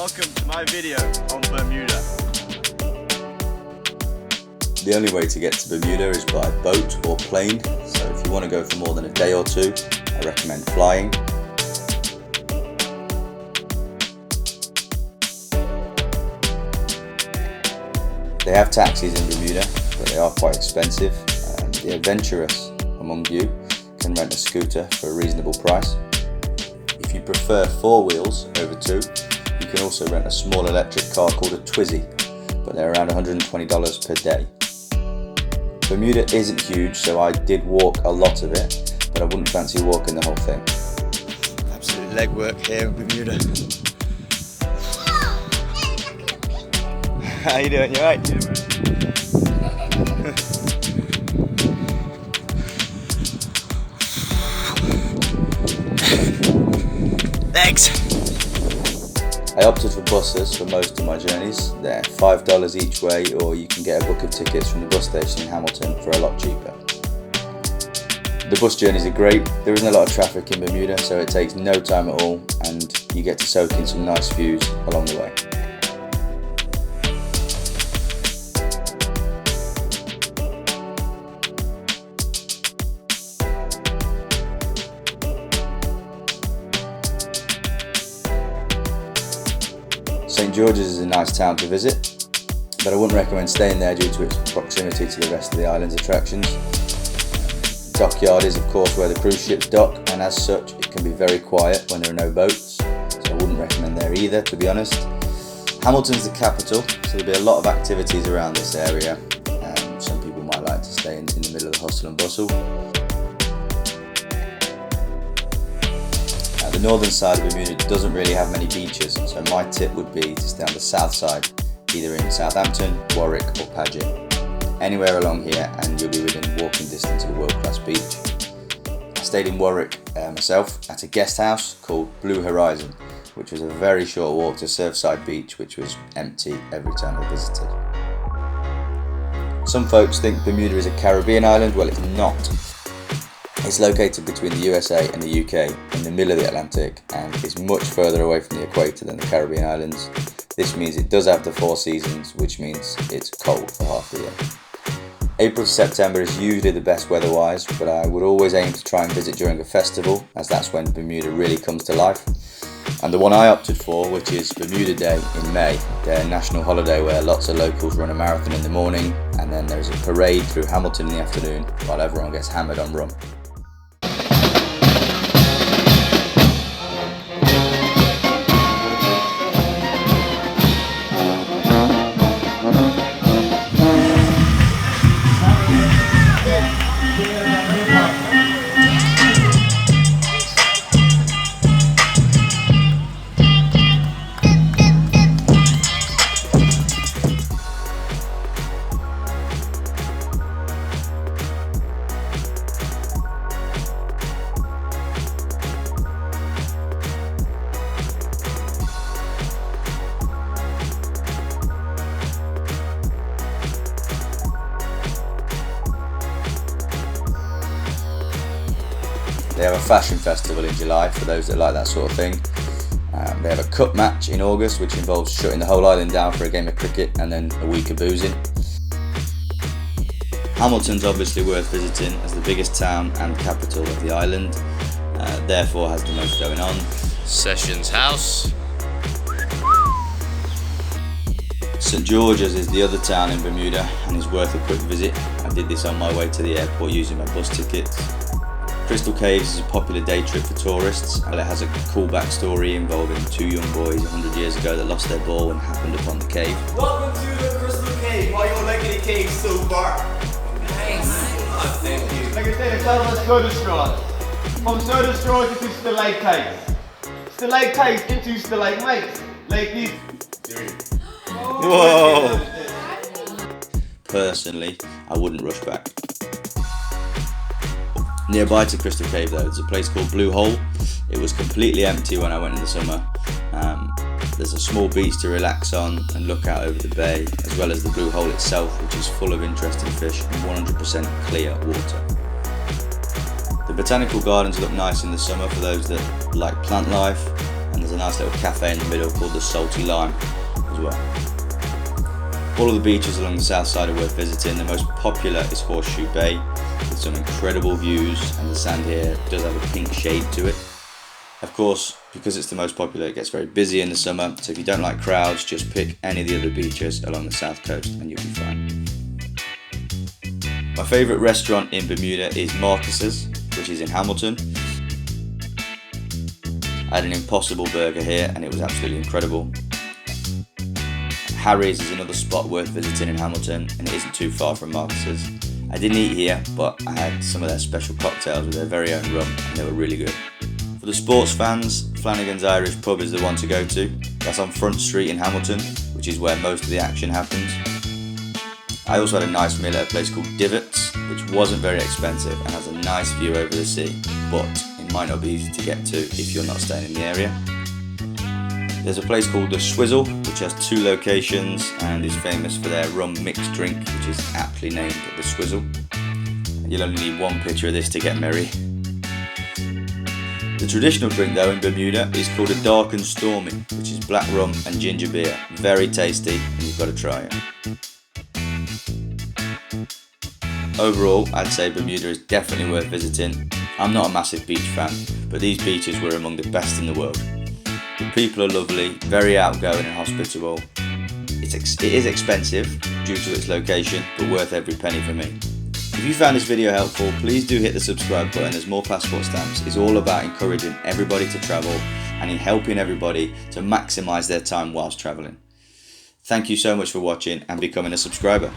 Welcome to my video on Bermuda. The only way to get to Bermuda is by boat or plane, so if you want to go for more than a day or two, I recommend flying. They have taxis in Bermuda, but they are quite expensive. The adventurous among you can rent a scooter for a reasonable price. If you prefer four wheels over two, you can also rent a small electric car called a Twizy, but they're around $120 per day. Bermuda isn't huge, so I did walk a lot of it, but I wouldn't fancy walking the whole thing. Absolute legwork here in Bermuda. How you doing? You alright? Thanks! I opted for buses for most of my journeys. They're $5 each way, or you can get a book of tickets from the bus station in Hamilton for a lot cheaper. The bus journeys are great. There isn't a lot of traffic in Bermuda, so it takes no time at all, and you get to soak in some nice views along the way. St George's is a nice town to visit, but I wouldn't recommend staying there due to its proximity to the rest of the island's attractions. Dockyard is of course where the cruise ships dock, and as such it can be very quiet when there are no boats, so I wouldn't recommend there either, to be honest. Hamilton's the capital, so there'll be a lot of activities around this area. Some people might like to stay in the middle of the hustle and bustle. The northern side of Bermuda doesn't really have many beaches, so my tip would be to stay on the south side, either in Southampton, Warwick or Paget. Anywhere along here and you'll be within walking distance of a world-class beach. I stayed in Warwick myself at a guest house called Blue Horizon, which was a very short walk to Surfside Beach, which was empty every time I visited. Some folks think Bermuda is a Caribbean island. Well, it's not. It's located between the USA and the UK in the middle of the Atlantic, and is much further away from the equator than the Caribbean islands. This means it does have the four seasons, which means it's cold for half the year. April to September is usually the best weather-wise, but I would always aim to try and visit during a festival, as that's when Bermuda really comes to life. And the one I opted for, which is Bermuda Day in May, their national holiday where lots of locals run a marathon in the morning, and then there's a parade through Hamilton in the afternoon while everyone gets hammered on rum. They have a fashion festival in July for those that like that sort of thing. They have a cup match in August, which involves shutting the whole island down for a game of cricket and then a week of boozing. Hamilton's obviously worth visiting as the biggest town and capital of the island, therefore has the most going on. Sessions House. St George's is the other town in Bermuda and is worth a quick visit. I did this on my way to the airport using my bus tickets. Crystal Caves is a popular day trip for tourists, and it has a cool backstory involving two young boys 100 years ago that lost their ball and happened upon the cave. Welcome to the Crystal Cave. How you liking the cave so far? Nice. Oh, thank you. Like I said, it's out of soda straws. From soda straws into stalactites. Stalactites into stalagmites. Like these. Whoa! Personally, I wouldn't rush back. Nearby to Crystal Cave though, there's a place called Blue Hole. It was completely empty when I went in the summer. There's a small beach to relax on and look out over the bay, as well as the Blue Hole itself, which is full of interesting fish and 100% clear water. The botanical gardens look nice in the summer for those that like plant life, and there's a nice little cafe in the middle called the Salty Lime as well. All of the beaches along the south side are worth visiting. The most popular is Horseshoe Bay, with some incredible views, and the sand here does have a pink shade to it. Of course, because it's the most popular, it gets very busy in the summer, so if you don't like crowds, just pick any of the other beaches along the south coast and you'll be fine. My favourite restaurant in Bermuda is Americanised, which is in Hamilton. I had an Impossible burger here and it was absolutely incredible. Harry's is another spot worth visiting in Hamilton, and it isn't too far from Marcus's. I didn't eat here, but I had some of their special cocktails with their very own rum, and they were really good. For the sports fans, Flanagan's Irish Pub is the one to go to. That's on Front Street in Hamilton, which is where most of the action happens. I also had a nice meal at a place called Divots, which wasn't very expensive and has a nice view over the sea, but it might not be easy to get to if you're not staying in the area. There's a place called the Swizzle, which has 2 locations and is famous for their rum mixed drink, which is aptly named the Swizzle. You'll only need one picture of this to get merry. The traditional drink though in Bermuda is called a dark and stormy, which is black rum and ginger beer. Very tasty, and you've got to try it. Overall, I'd say Bermuda is definitely worth visiting. I'm not a massive beach fan, but these beaches were among the best in the world. The people are lovely, very outgoing and hospitable. It is expensive due to its location, but worth every penny for me. If you found this video helpful, please do hit the subscribe button, as More Passport Stamps is all about encouraging everybody to travel and in helping everybody to maximise their time whilst travelling. Thank you so much for watching and becoming a subscriber.